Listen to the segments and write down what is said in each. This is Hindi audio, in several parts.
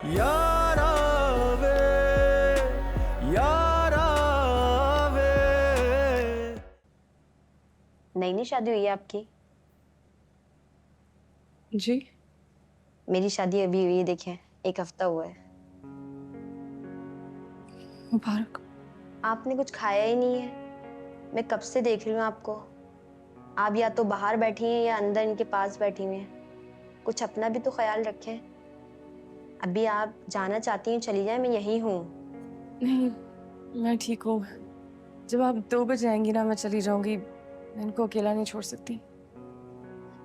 यारा वे, यारा वे। नई नई शादी हुई है आपकी? जी। मेरी शादी अभी हुई है, देखें 1 हफ्ता हुआ है। मुबारक। आपने कुछ खाया ही नहीं है। मैं कब से देख रही हूँ आपको। आप या तो बाहर बैठी हैं या अंदर इनके पास बैठी हुई हैं। कुछ अपना भी तो ख्याल रखें। अभी आप जाना चाहती हैं चली जाएं, मैं यहीं हूँ। नहीं, मैं ठीक हूँ। जब आप 2 बजे आएंगी ना, मैं चली जाऊंगी। मैं इनको अकेला नहीं छोड़ सकती।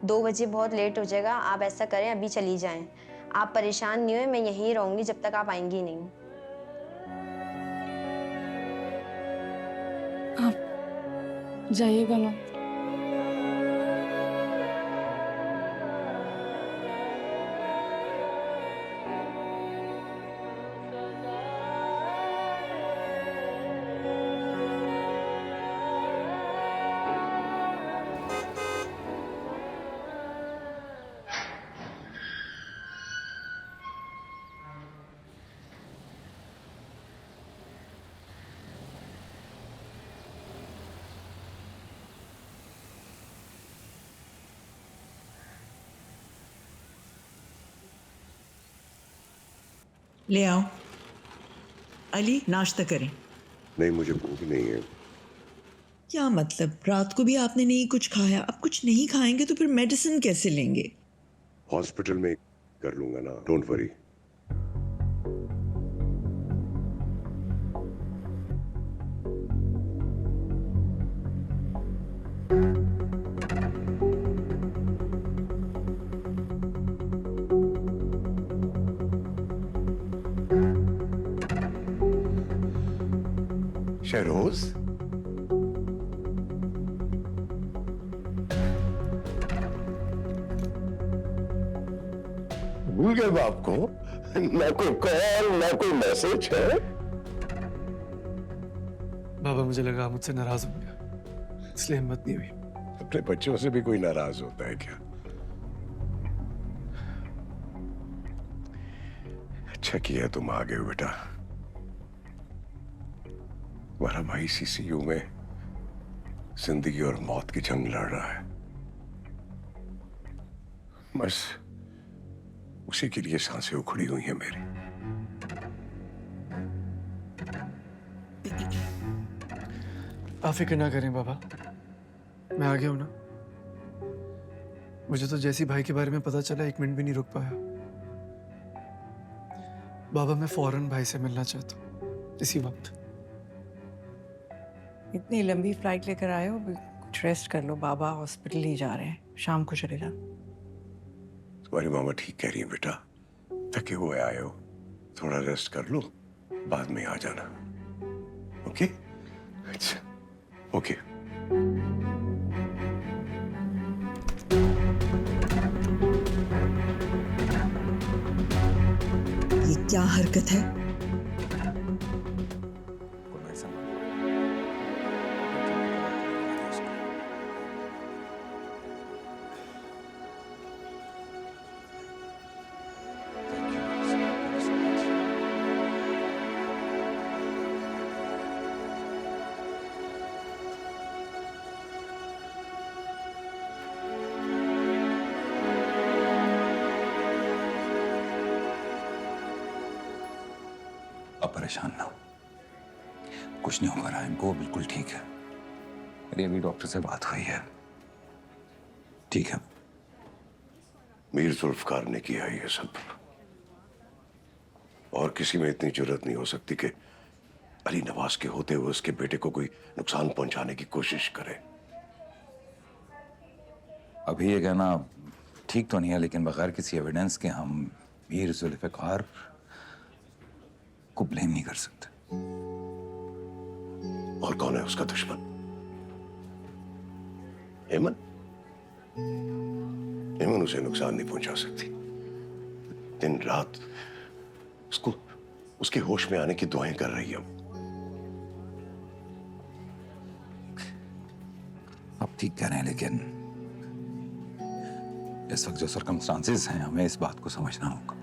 2 बजे बहुत लेट हो जाएगा। आप ऐसा करें, अभी चली जाएं। आप परेशान नहीं हुए, मैं यहीं रहूंगी जब तक आप आएंगी नहीं। आप जाइएगा ना। ले आओ। अली, नाश्ता करें। नहीं, मुझे भूख नहीं है। क्या मतलब, रात को भी आपने नहीं कुछ खाया, अब कुछ नहीं खाएंगे तो फिर मेडिसिन कैसे लेंगे? हॉस्पिटल में कर लूंगा ना, डोंट वरी। शहरोज, भूल गए बाप को? ना कोई कॉल ना कोई मैसेज है। बाबा, मुझे लगा मुझसे नाराज हो गया, इसलिए हिम्मत नहीं हुई। अपने बच्चों से भी कोई नाराज होता है क्या? अच्छा किया तुम आ गए हो बेटा। तुम्हारा भाई सीसीयू में जिंदगी और मौत की जंग लड़ रहा है। बस उसी के लिए सांसें उखड़ी हुई हैं मेरी। आप फिक्र ना करें बाबा, मैं आ गया हूं ना। मुझे तो जैसी भाई के बारे में पता चला 1 मिनट भी नहीं रुक पाया। बाबा, मैं फौरन भाई से मिलना चाहता हूँ, इसी वक्त। इतनी लंबी फ्लाइट लेकर आए हो, कुछ रेस्ट कर लो। बाबा हॉस्पिटल ही जा रहे हैं, शाम को चले जाना। तुम्हारी मामा ठीक कह रही है बेटा, थके हुए आए हो, थोड़ा रेस्ट कर लो, बाद में आ जाना। ओके? अच्छा, ओके। ये क्या हरकत है? अब परेशान ना हो, कुछ नहीं होगा ना इनको, बिल्कुल ठीक है। मेरी अभी डॉक्टर से बात हुई है, ठीक है। मीर जुल्फकार ने किया ये सब, और किसी में इतनी जरूरत नहीं हो सकती कि अली नवाज के होते हुए उसके बेटे को कोई नुकसान पहुंचाने की कोशिश करे। अभी ये कहना ठीक तो नहीं है, लेकिन बगैर किसी एविडेंस के हम मीर जुल्फकार को ब्लेम नहीं कर सकते। और कौन है उसका दुश्मन? हेमन? हेमन उसे नुकसान नहीं पहुंचा सकती। दिन रात उसको उसके होश में आने की दुआएं कर रही है वो। आप ठीक कह रहे हैं, लेकिन इस वक्त जो सर्कमस्टांसेस हैं, हमें इस बात को समझना होगा।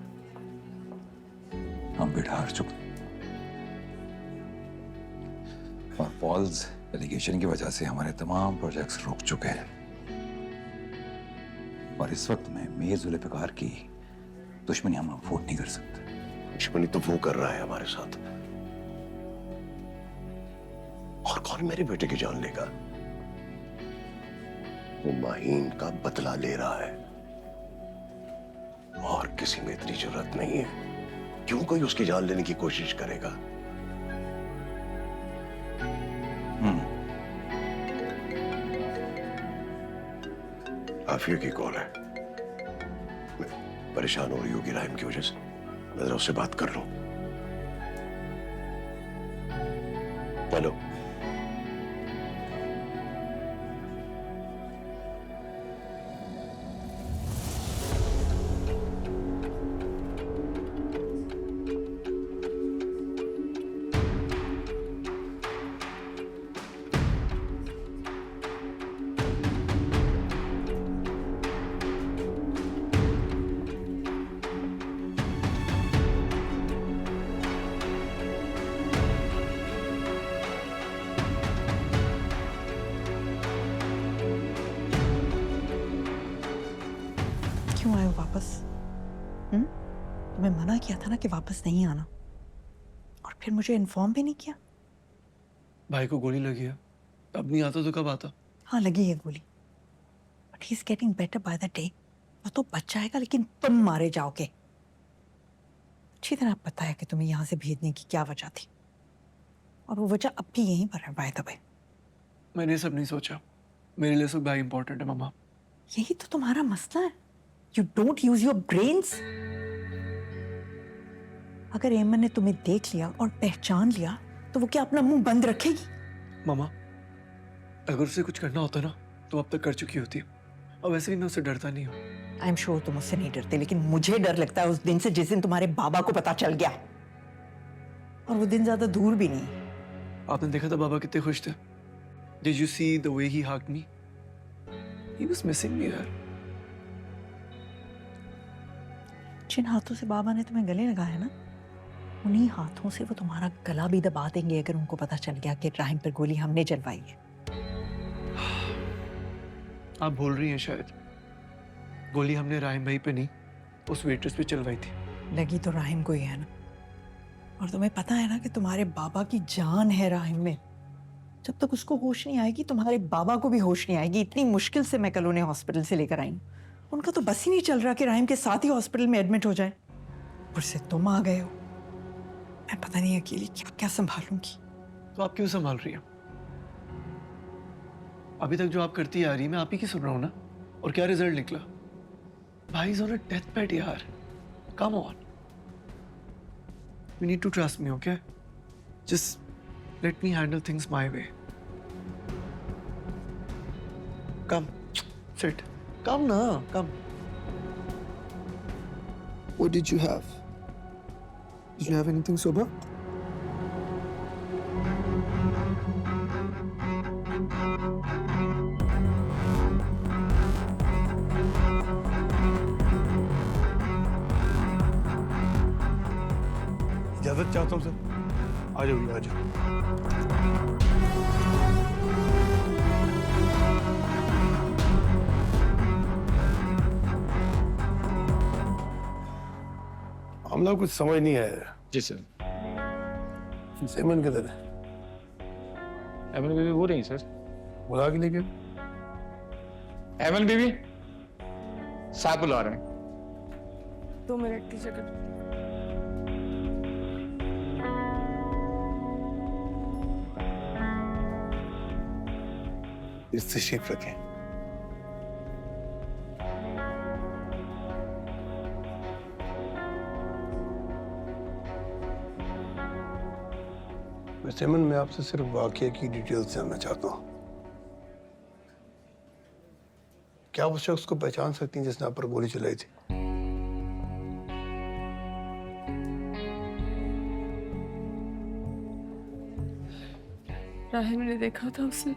हम बिड हार चुके और पॉल्स एलिगेशन की वजह से हमारे तमाम प्रोजेक्ट्स रुक चुके हैं और इस वक्त में मीर जुल्फिकार की दुश्मनी हम अफोर्ड नहीं कर सकते। दुश्मनी तो वो कर रहा है हमारे साथ, और कौन मेरे बेटे की जान लेगा? वो माहीन का बदला ले रहा है और किसी में इतनी जरूरत नहीं है। क्यों कोई उसकी जान लेने की कोशिश करेगा? आफिया की कॉल है, परेशान हो रही होगी राहिम की वजह से। मैं जरा उससे बात कर लूं। हेलो, क्यों आए हो वापस? तुम्हें मना किया था ना कि वापस नहीं आना, और फिर मुझे इन्फॉर्म भी नहीं किया। भाई को गोली लगी है, अब नहीं आता तो कब आता? हाँ लगी है गोली, but he is getting better by the day. वो तो बच जाएगा, लेकिन तुम मारे जाओगे। अच्छी तरह पता है कि तुम्हें यहाँ से भेजने की क्या वजह थी, और वो वजह अब भी यहीं पर है बाय द वे। मैंने ये सब नहीं सोचा। मेरे लिए सब भाई इंपॉर्टेंट है मामा। यही तो तुम्हारा मसला है, you don't use your brains. अगर एमन ने तुम्हें देख लिया और पहचान लिया तो वो क्या अपना मुंह बंद रखेगी? मामा, अगर उसे कुछ करना होता ना तो अब तक कर चुकी होती। और वैसे भी मैं उससे डरता नहीं हूँ। आई एम श्योर तुम उससे नहीं डरते, लेकिन मुझे डर लगता है उस दिन से जिस दिन तुम्हारे बाबा को पता चल गया। और वो दिन ज्यादा दूर भी नहीं। आपने देखा था बाबा कितने खुश थे? Did you see the way he hugged me? He was missing me यार। जिन हाथों से बाबा ने तुम्हें गले लगाया ना, उन्हीं हाथों से वो तुम्हारा गला भी दबा देंगे अगर उनको पता चल गया कि राहिम पर गोली हमने चलवाई है। आप भूल रही हैं शायद, गोली हमने राहिम भाई पे नहीं, उस वेट्रेस पे चलवाई थी। लगी तो राहिम को ही है ना, और तुम्हें पता है ना कि तुम्हारे बाबा की जान है राहिम में। जब तक उसको होश नहीं आएगी, तुम्हारे बाबा को भी होश नहीं आएगी। इतनी मुश्किल से मैं कल उन्हें हॉस्पिटल से लेकर आई हूँ। उनका तो बस ही नहीं चल रहा कि राहिम के साथ ही हॉस्पिटल में एडमिट हो जाए। ऊपर से तुम आ गए हो। मैं पता नहीं अकेली क्या क्या संभालूंगी। तो आप क्यों संभाल रही हैं? अभी तक जो आप करती आ रही, मैं आप ही की सुन रहा हूँ ना। और क्या रिजल्ट निकला? भाई is on a death bed यार। Come on, you need to trust me, okay? Just let me handle things my way. Come, sit, come ना, come. What did you have? Did you have anything sober? इजाजत चाहता हूँ सर। आ जाओ, आ जाओ। हमला कुछ समझ नहीं आया। जी सर। सेमन किधर है? एमन बीबी वो रही सर। बुला के लेके। एमन बीबी साहब बुला रहे हैं। 2 मिनट की जगह। इस तशरीफ रखें। सेमन, मैं आपसे सिर्फ वाकये की डिटेल्स जानना चाहता हूँ। क्या आप उस शख्स को पहचान सकती हैं जिसने आप पर गोली चलाई थी? राहिम ने देखा था उसे।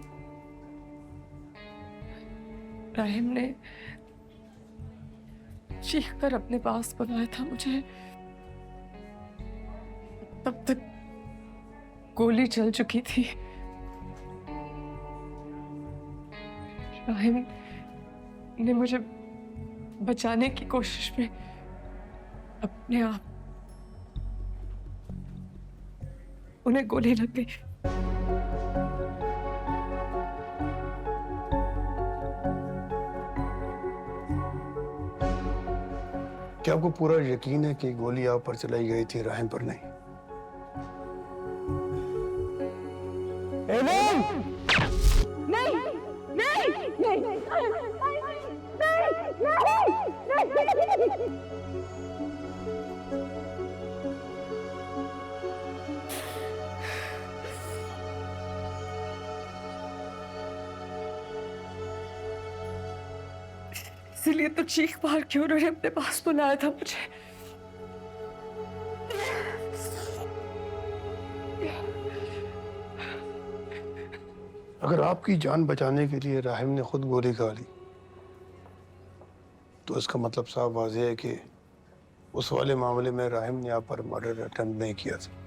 राहिम ने चीख कर अपने पास बुलाया था मुझे। तब तक गोली चल चुकी थी। राहिम ने मुझे बचाने की कोशिश में अपने आप उन्हें गोली लग गई। क्या आपको पूरा यकीन है कि गोली आप पर चलाई गई थी, राहिम पर नहीं? इसीलिए तो चीख मार के उन्होंने अपने पास बुलाया था मुझे। अगर आपकी जान बचाने के लिए राहिम ने खुद गोली खा ली तो इसका मतलब साफ वाज़ेह है कि उस वाले मामले में राहिम ने आप पर मर्डर अटेम्प्ट नहीं किया था।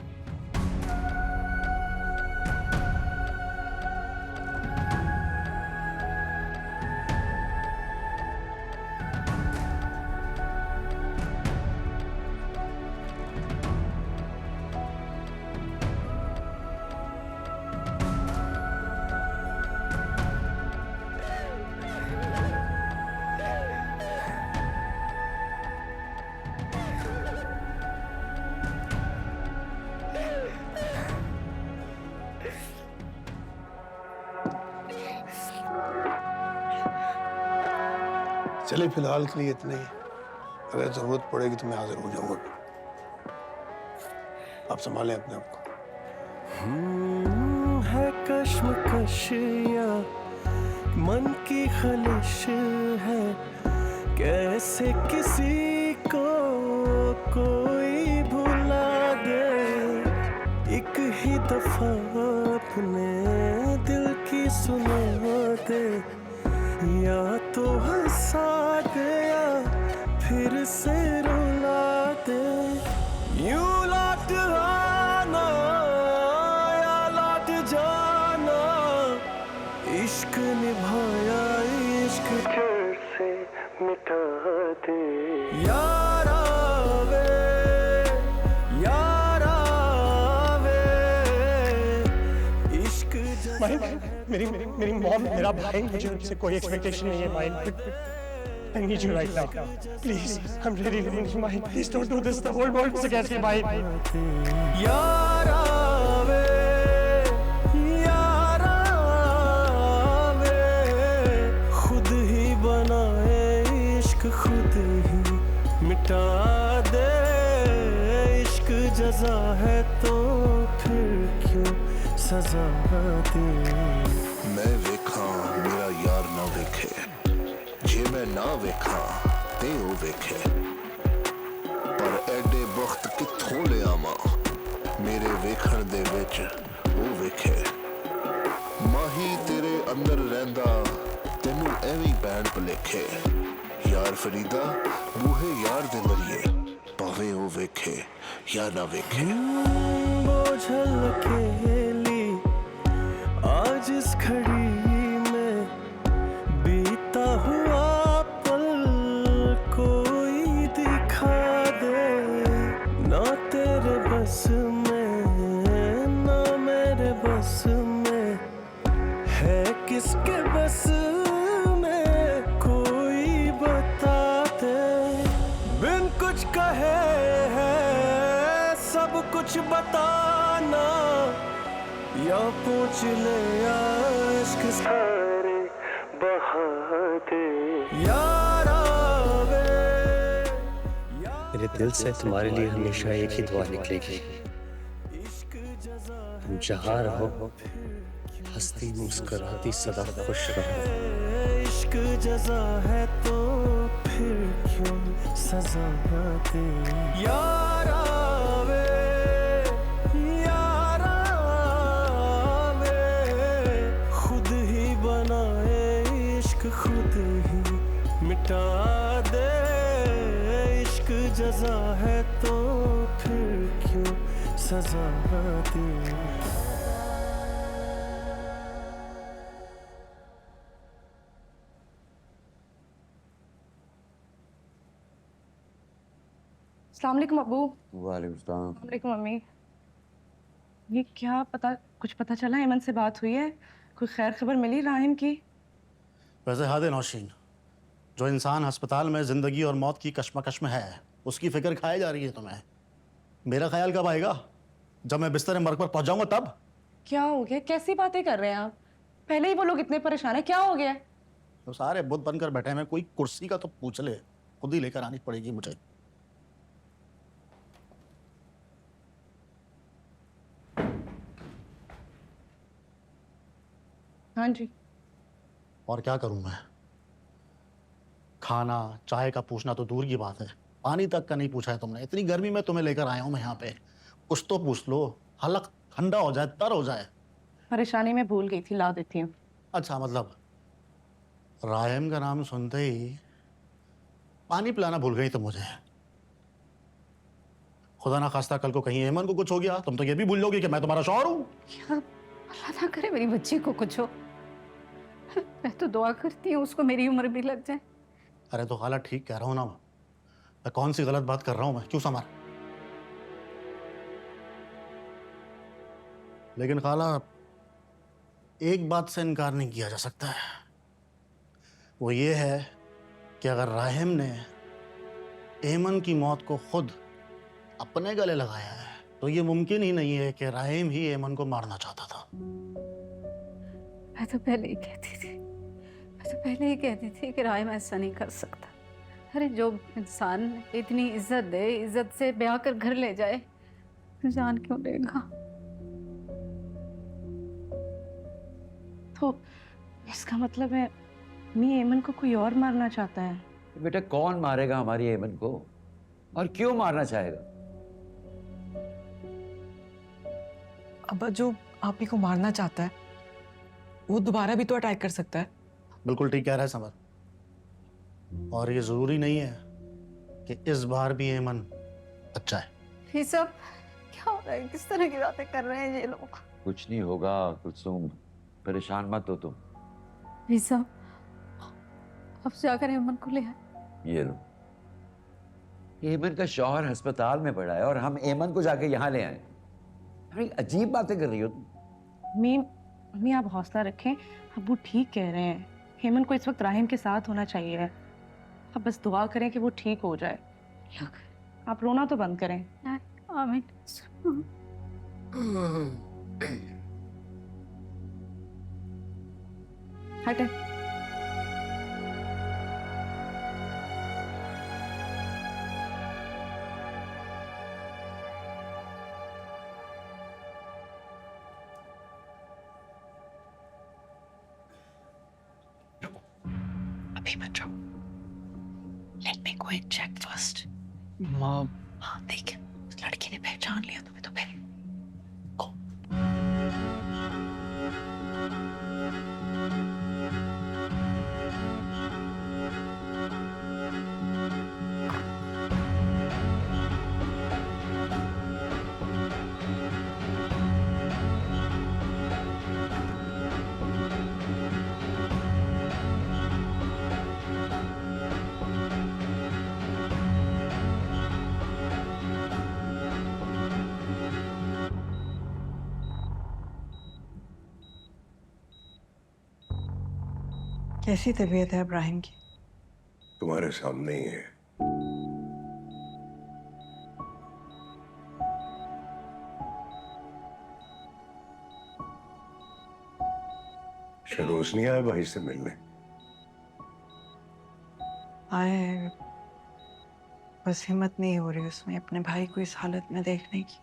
चले फिलहाल के लिए इतना ही। अगर जरूरत पड़ेगी तो मैं हाजिर हो जाऊंगा। आप संभालें अपने आप को। है कश्मकश या मन की खलिश है, कैसे किसी को कोई भुला दे। एक ही दफा अपने दिल की सुना दे, या तो हंसा दे या फिर से रुला दे। यूं लौट आना या लौट जाना, इश्क निभाया इश्क जड़ से मिटा दे। यारा वे इश्क मेरी मॉम, मेरा भाई, मुझे उनसे कोई एक्सपेक्टेशन नहीं है mind. I need you right now. Please, I'm really needing you, Mahin. Please don't do this. The whole world is against me, Mahin. यारा वे खुद ही बनाए इश्क, खुद ही मिटा दे। इश्क जज़ा है तो फिर क्यों सजा दे। मैं वेखा मेरा यार ना वेखे, जे मैं ना वेखा ते ओ वेखे। पर एडे वक्त किथों ले आवां, मेरे वेखण दे विच ओ वेखे। माही तेरे अंदर रहिंदा तेनू एवें पैण भुलेखे। यार फरीदा बूहे यार दे मरिए, भावें ओ वेखे या ना वेखे। बोझल अकेली आज इस घड़ी में बीता हुआ पल कोई दिखा दे। ना तेरे बस में ना मेरे बस में, है किसके बस में कोई बता दे। बिन कुछ कहे है सब कुछ बताना, या पूछ ले या इश्क सारे बहा दे। यारा वे मेरे दिल से तुम्हारे लिए हमेशा एक ही दुआ निकलेगी, तुम जहाँ रहो हंसती मुस्कुराती सदा खुश रहो। इश्क जज़ा है तो फिर क्यों सजा दे। यारा वे खुद ही बनाए इश्क, खुद ही मिटा दे। इश्क जज़ा है तो फिर क्यों सजा दी। अस्सलाम वालेकुम अब्बू। वालेकुम सलाम। वालेकुम मम्मी। ये क्या कुछ पता चला? एमन से बात हुई है? कोई खैर खबर मिली राहिम की? वैसे हाद नौशीन, जो इंसान अस्पताल में ज़िंदगी और मौत की कश्मकश में है, उसकी फिक्र खाई जा रही है तुम्हें। मेरा ख्याल कब आएगा? जब मैं बिस्तर मर्ग पर पहुंच जाऊंगा तब। क्या हो गया? कैसी बातें कर रहे हैं आप? पहले ही वो लोग इतने परेशान है, क्या हो गया? तो सारे बुत बनकर बैठे हैं, कोई कुर्सी का तो पूछ ले। खुद ही लेकर आनी पड़ेगी मुझे। हाँ जी। और क्या करूं मैं? खाना चाय का पूछना तो दूर की बात है, पानी तक का नहीं पूछा है तुमने। इतनी गर्मी में तुम्हें लेकर आया हूं मैं यहाँ पे, कुछ तो पूछ लो, हलक ठंडा हो जाए, तर हो जाए। परेशानी में भूल गई थी, ला देती हूँ। अच्छा, मतलब राहिम का नाम सुनते ही पानी पिलाना भूल गई तुम मुझे। खुदा ना खास्ता कल को कहीं एमन को कुछ हो गया, तुम तो ये भी भूल जाओगे कि मैं तुम्हारा शौहर हूँ। क्या अल्लाह ना करे मेरी बच्ची को कुछ हो। मैं तो दुआ करती हूँ उसको मेरी उम्र भी लग जाए। अरे तो खाला ठीक कह रहा हूँ ना मैं कौन सी गलत बात कर रहा हूँ? मैं क्यों संभाल? लेकिन खाला एक बात से इनकार नहीं किया जा सकता है, वो ये है कि अगर राहिम ने एमन की मौत को खुद अपने गले लगाया है तो ये मुमकिन ही नहीं है कि राहिम ही एमन को मारना चाहता था। मैं तो पहले ही कहती थी कि राहिम ऐसा नहीं कर सकता। अरे जो इंसान इतनी इज्जत दे, इज्जत से ब्याह कर घर ले जाए, जान क्यों लेगा? तो इसका मतलब है मी एमन को कोई और मारना चाहता है? बेटा कौन मारेगा हमारी एमन को, और क्यों मारना चाहेगा? अब्बा जो आप ही को मारना चाहता है वो दोबारा भी तो अटैक कर सकता है। बिल्कुल ठीक कह रहा है समर, और ये जरूरी नहीं है कि इस बार भी एमन अच्छा है। ये सब क्या हो रहा है? किस तरह की बातें कर रहे हैं ये लोग? कुछ नहीं होगा कुलसुम, परेशान मत हो तुम। रीसा, अब जाकर एमन को ले आए। ये लो, एमन का शौहर अस्पताल में पड़ा है और हम एमन को जाके यहाँ ले आए। अरे अजीब बातें कर रही हो तुम। मी आप हौसला रखें, अब्बू ठीक कह रहे हैं। हेमन को इस वक्त राहिम के साथ होना चाहिए। अब बस दुआ करें कि वो ठीक हो जाए। आप रोना तो बंद करें। आमीन। हटे। अभी मत जाओ। Let me go and check first. माँ, हाँ देख, उस लड़की ने पहचान लिया तुम्हें तो फिर को। कैसी तबीयत है इब्राहिम की? तुम्हारे सामने ही है। शरोज नहीं आया भाई से मिलने? आए, बस हिम्मत नहीं हो रही उसमें अपने भाई को इस हालत में देखने की।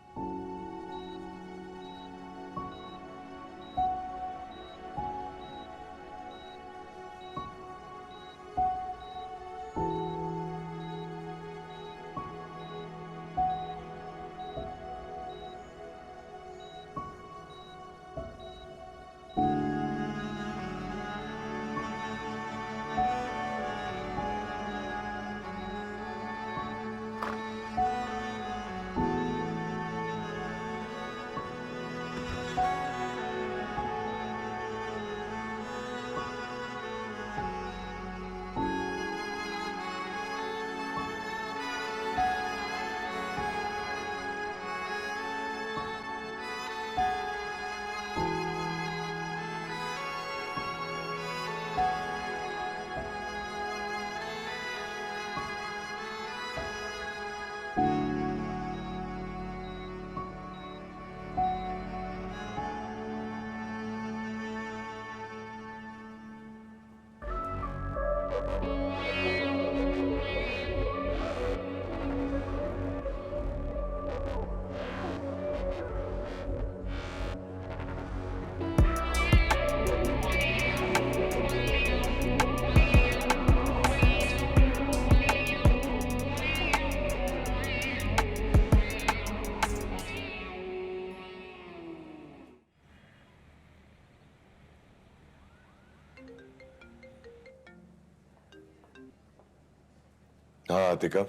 हाँ आतिका,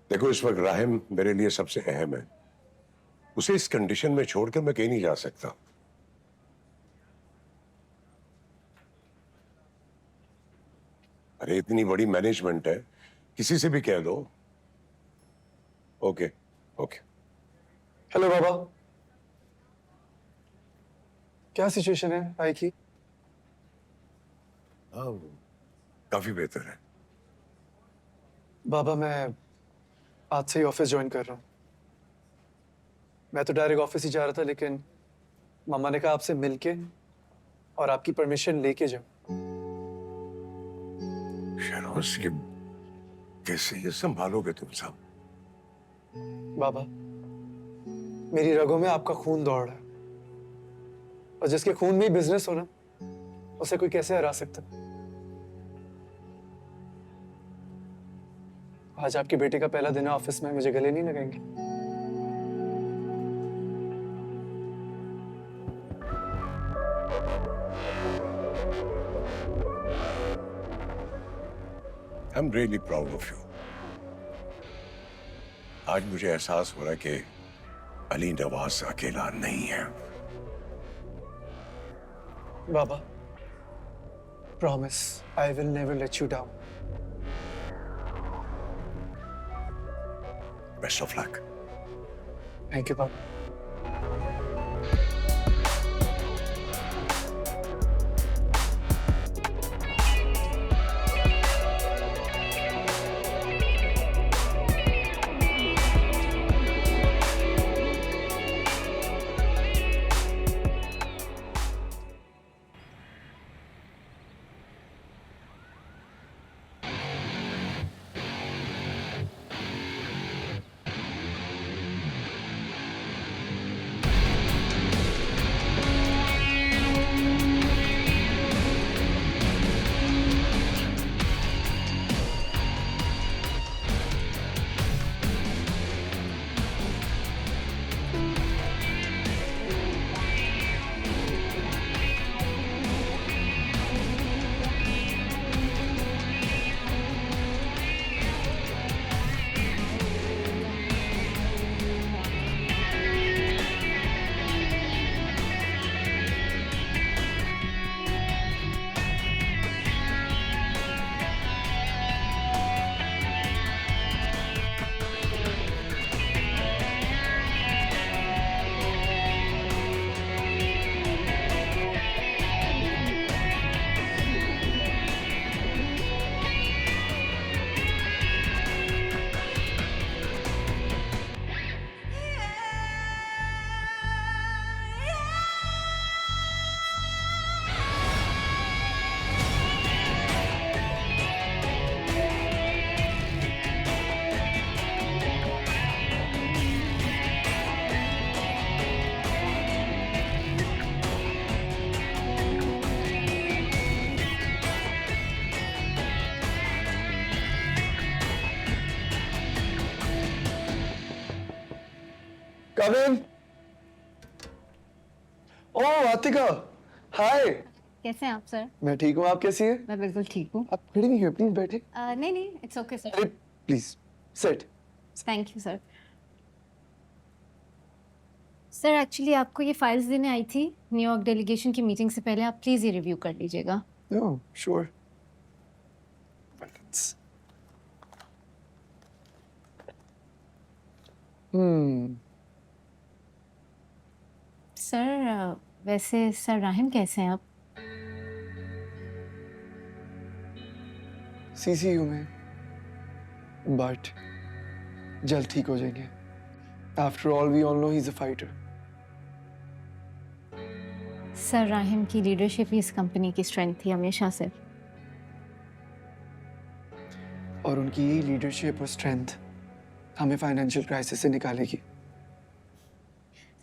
देखो इस वक्त राहिम मेरे लिए सबसे अहम है। उसे इस कंडीशन में छोड़कर मैं कहीं नहीं जा सकता। अरे इतनी बड़ी मैनेजमेंट है, किसी से भी कह दो। Okay okay. हेलो बाबा, क्या सिचुएशन है भाई की? काफी बेहतर है। बाबा मैं आज से ही ऑफिस ज्वाइन कर रहा हूँ। मैं तो डायरेक्ट ऑफिस ही जा रहा था, लेकिन मम्मा ने कहा आपसे मिलके और आपकी परमिशन लेके जाओ। शहनाज, ये कैसे ये संभालोगे तुम सब? बाबा, मेरी रगों में आपका खून दौड़ रहा है, और जिसके खून में ही बिजनेस हो ना, उसे कोई कैसे हरा सकता? आज आपकी बेटी का पहला दिन है ऑफिस में, मुझे गले नहीं लगाएंगे? I'm really proud of you. आज मुझे एहसास हो रहा है कि अली नवाज अकेला नहीं है। बाबा, promise I will never let you down. Best of luck. Thank you, Papa. Come in. Oh, Atika. Hi. कैसे हैं आप सर? मैं ठीक हूँ, आप कैसी हैं? मैं बिल्कुल ठीक हूँ। आप खड़ी नहीं हुई, प्लीज बैठे। नहीं नहीं, इट्स ओके सर। अरे please sit. Thank you sir. Sir actually आपको ये फाइल्स देने आई थी न्यूयॉर्क डेलीगेशन की मीटिंग से पहले। आप प्लीज ये रिव्यू कर लीजिएगा। Oh, sure. सर वैसे सर राहिम कैसे हैं आप? सीसीयू में, बट जल्द ठीक हो जाएंगे। After all, we all know he's a fighter. Sir Rahim की लीडरशिप ही इस कंपनी की स्ट्रेंथ थी हमेशा से। और उनकी यही लीडरशिप और स्ट्रेंथ हमें फाइनेंशियल क्राइसिस से निकालेगी।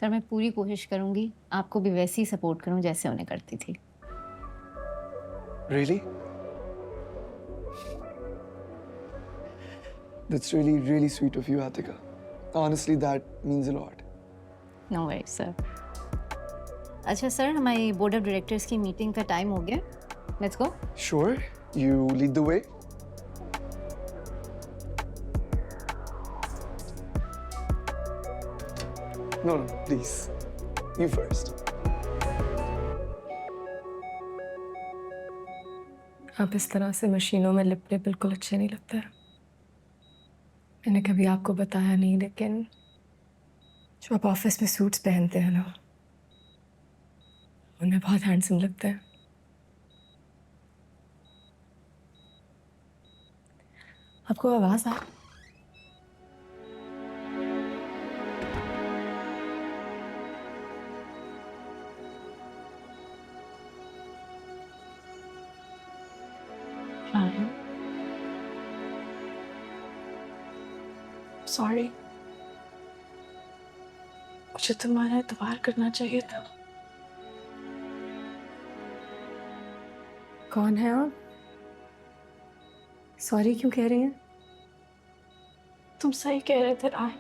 सर मैं पूरी कोशिश करूंगी आपको भी वैसे ही सपोर्ट करूं जैसे उन्हें करती थी। Really? That's really, really sweet of you, Atika. Honestly, that means a lot. No worries, sir. अच्छा सर, हमारी बोर्ड ऑफ डायरेक्टर्स की मीटिंग का टाइम हो गया, let's go. Sure, you lead the way. No, please. You first. आप इस तरह से मशीनों में लिपटे बिल्कुल अच्छे नहीं लगते। मैंने कभी आपको बताया नहीं, लेकिन जो आप ऑफिस में सूट्स पहनते हैं ना, उनमें बहुत हैंडसम लगते हैं। आपको आवाज़ आ सॉरी, मुझे तुम्हारा एतबार करना चाहिए था। कौन है आप? सॉरी क्यों कह रही हैं? तुम सही कह रहे थे राय,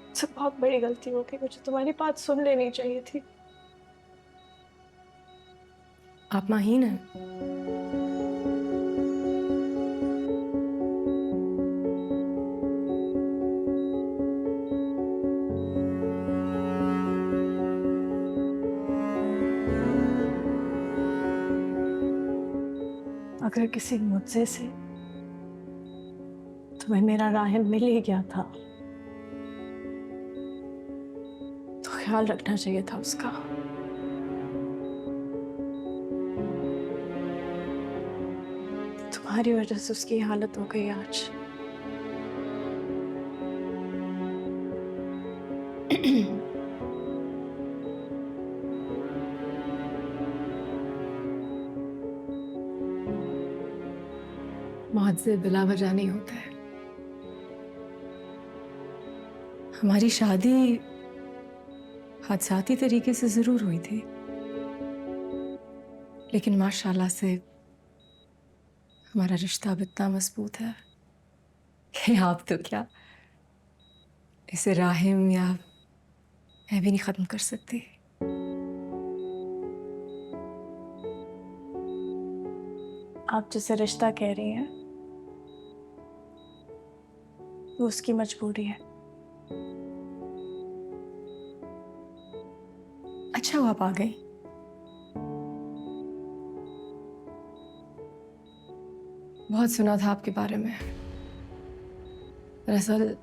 मुझसे बहुत बड़ी गलती हो गई, मुझे तुम्हारी बात सुन लेनी चाहिए थी। आप माहीन हैं? अगर किसी मुझसे से तुम्हें मेरा राहिम मिल ही गया था तो ख्याल रखना चाहिए था उसका। तुम्हारी वजह से उसकी हालत हो गई आज। मौत से बिला वजह नहीं होता है। हमारी शादी हादसाती तरीके से जरूर हुई थी, लेकिन माशाल्लाह से हमारा रिश्ता अब इतना मजबूत है कि आप तो क्या, इसे राहिम या मैं भी नहीं खत्म कर सकती। आप जिसे रिश्ता कह रही हैं वो उसकी मजबूरी है। अच्छा हुआ आप आ गई। बहुत सुना था आपके बारे में। दरअसल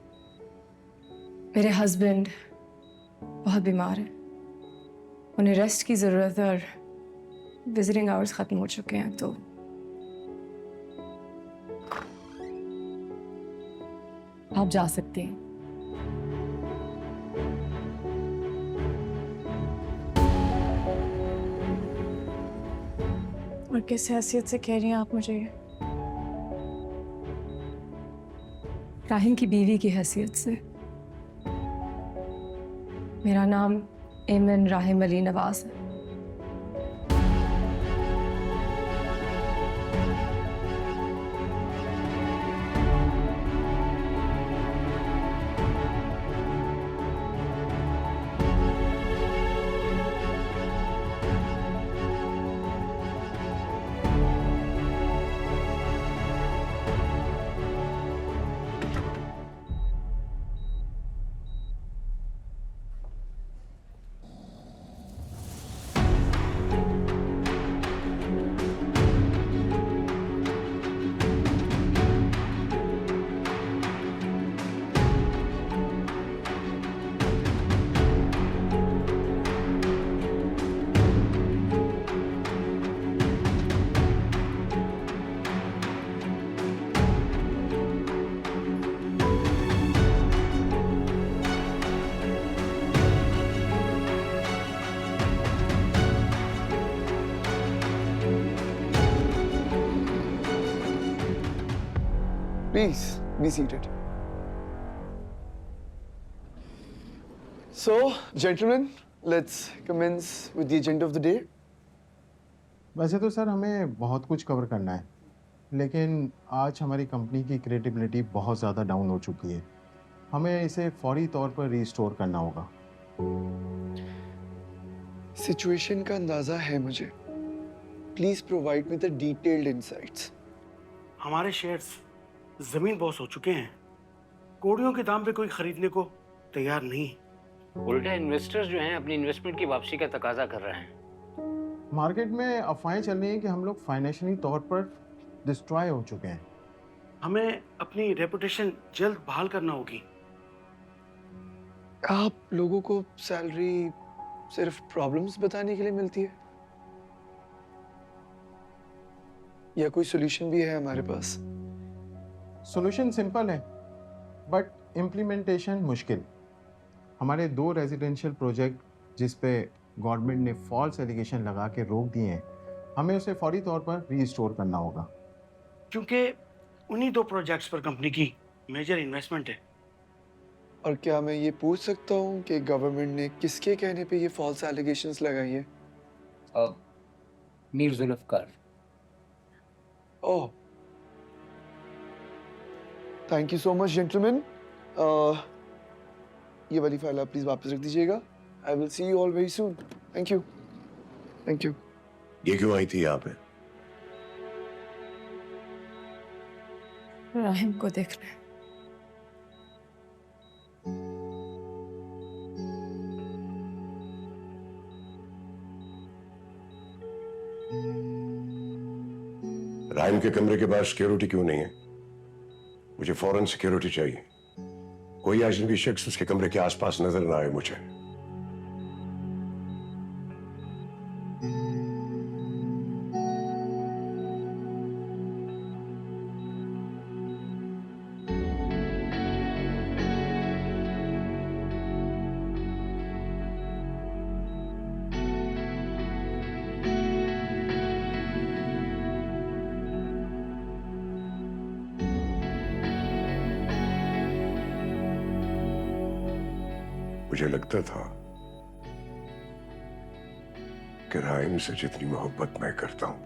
मेरे हस्बैंड बहुत बीमार हैं, उन्हें रेस्ट की ज़रूरत है और विजिटिंग आवर्स ख़त्म हो चुके हैं, तो आप जा सकते हैं। और किस हैसियत से कह रही हैं आप मुझे ये? राहिम की बीवी की हैसियत से। मेरा नाम एमन राहिम अली नवाज है। Please be seated. So, gentlemen, let's commence with the agenda of the day. वैसे तो सर हमें बहुत कुछ कवर करना है, लेकिन आज हमारी कंपनी की क्रिएटिविटी बहुत ज़्यादा डाउन हो चुकी है। हमें इसे फौरी तौर पर रीस्टोर करना होगा। सिचुएशन का अंदाजा है मुझे। Please provide me the detailed insights. हमारे शेयर्स जमीन बॉस हो चुके हैं। कौड़ियों के दाम पे कोई खरीदने को तैयार नहीं। उल्टा इन्वेस्टर्स जो हैं अपनी इन्वेस्टमेंट की वापसी का तकाजा कर रहे हैं। मार्केट में अफवाहें चल रही हैं कि हम लोग फाइनेंशियली तौर पर डिस्ट्रॉय हो चुके हैं। हमें अपनी रेपुटेशन जल्द बहाल करना होगी। आप लोगों को सैलरी सिर्फ प्रॉब्लम्स बताने के लिए मिलती है या कोई सॉल्यूशन भी है हमारे पास? सॉल्यूशन सिंपल है बट इम्प्लीमेंटेशन मुश्किल। हमारे 2 रेजिडेंशियल प्रोजेक्ट जिस पे गवर्नमेंट ने फॉल्स एलिगेशन लगा के रोक दिए हैं, हमें उसे फौरी तौर पर रीस्टोर करना होगा। क्योंकि उन्हीं 2 प्रोजेक्ट्स पर कंपनी की मेजर इन्वेस्टमेंट है। और क्या मैं ये पूछ सकता हूँ कि गवर्नमेंट ने किसके कहने पे ये फॉल्स एलिगेशंस लगाई है? Mir Zulfikar. Oh, thank you so much gentleman. ये वाली फाइल आप प्लीज वापस रख दीजिएगा। I will see you all very soon. Thank you. Thank you. ये क्यों आई थी यहाँ पे? राहिम को देखने। राहिम के कमरे के बाहर सिक्योरिटी क्यों नहीं है? मुझे फौरन सिक्योरिटी चाहिए। कोई अजनबी शख्स उसके कमरे के आसपास नजर ना आए मुझे। मुझे लगता था कि राहिम से जितनी मोहब्बत मैं करता हूं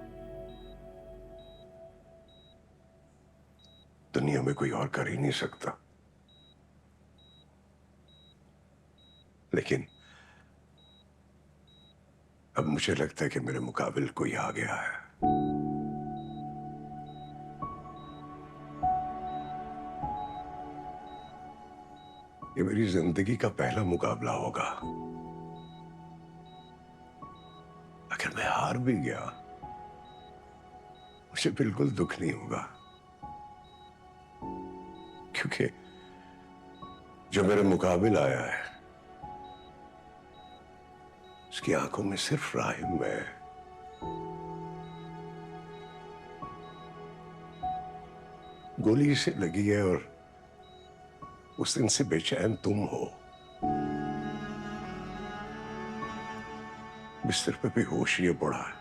दुनिया में कोई और कर ही नहीं सकता, लेकिन अब मुझे लगता है कि मेरे मुकाबिल कोई आ गया है। ये मेरी जिंदगी का पहला मुकाबला होगा। अगर मैं हार भी गया मुझे बिल्कुल दुख नहीं होगा, क्योंकि जो मेरे मुकाबिल आया है उसकी आंखों में सिर्फ राहिम है। गोली से लगी है और उस दिन से बेचैन तुम हो। बिस्तर पे बेहोश ये पड़ा है,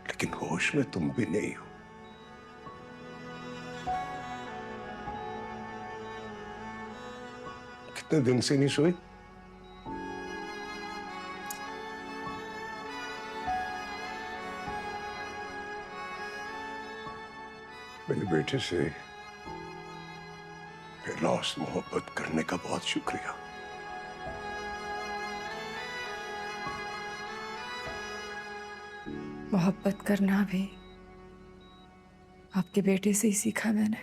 लेकिन होश में तुम भी नहीं हो। कितने दिन से नहीं सोई? मेरे बेटे से बेलौस मोहब्बत करने का बहुत शुक्रिया। मोहब्बत करना भी आपके बेटे से ही सीखा मैंने।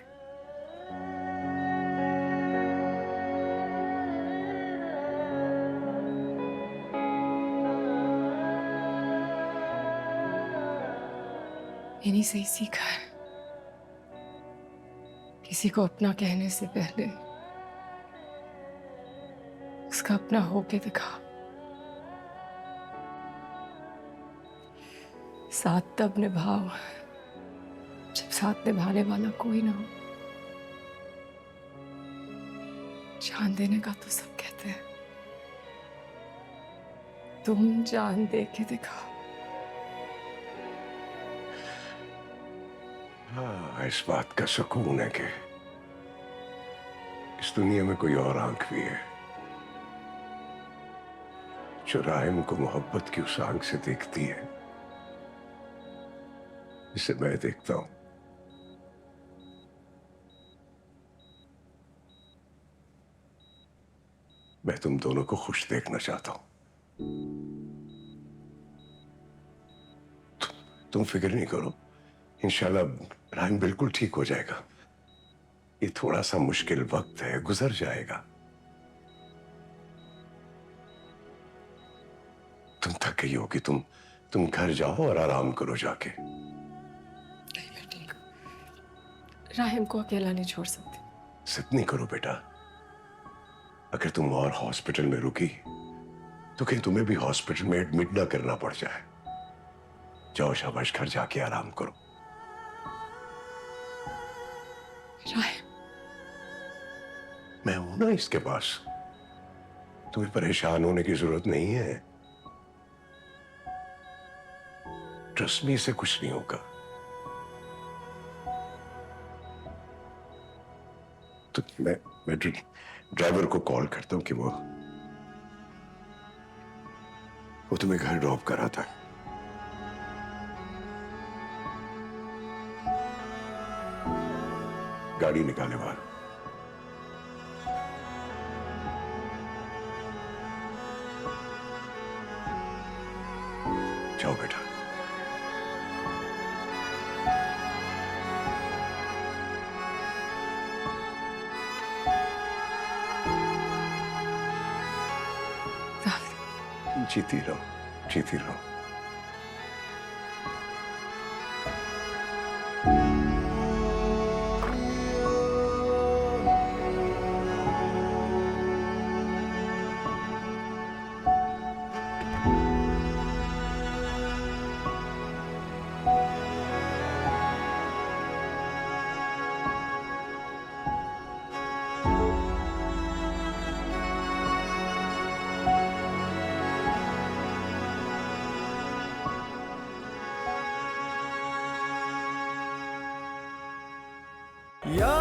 इन्हीं से ही सीखा है। किसी को अपना कहने से पहले उसका अपना होके दिखा। साथ तब निभाओ जब साथ निभाने वाला कोई ना हो। जान देने का तो सब कहते हैं, तुम जान दे के दिखाओ। हाँ, इस बात का सुकून है कि इस दुनिया में कोई और आंख भी है जो राहिम को मोहब्बत की उस आंख से देखती है जिसे मैं देखता हूं। मैं तुम दोनों को खुश देखना चाहता हूं। तुम फिक्र नहीं करो, इंशाल्लाह राहिम बिल्कुल ठीक हो जाएगा। ये थोड़ा सा मुश्किल वक्त है, गुजर जाएगा। तुम थक गई होगी, तुम घर जाओ और आराम करो जाके। राहिम को अकेला नहीं छोड़ सकती। जिद नहीं करो बेटा, अगर तुम और हॉस्पिटल में रुकी तो कहीं तुम्हें भी हॉस्पिटल में एडमिट ना करना पड़ जाए। जाओ शाबाश, घर जाके आराम करो। राहिम, मैं हूं ना इसके पास, तुम्हें परेशान होने की जरूरत नहीं है। ट्रस्ट मी, इससे कुछ नहीं होगा। तो मैं ड्राइवर को कॉल करता हूं कि वो तुम्हें घर ड्रॉप कराता है। गाड़ी निकाले बाहर। जाओ बेटा। जीती रहो, जीती रहो। या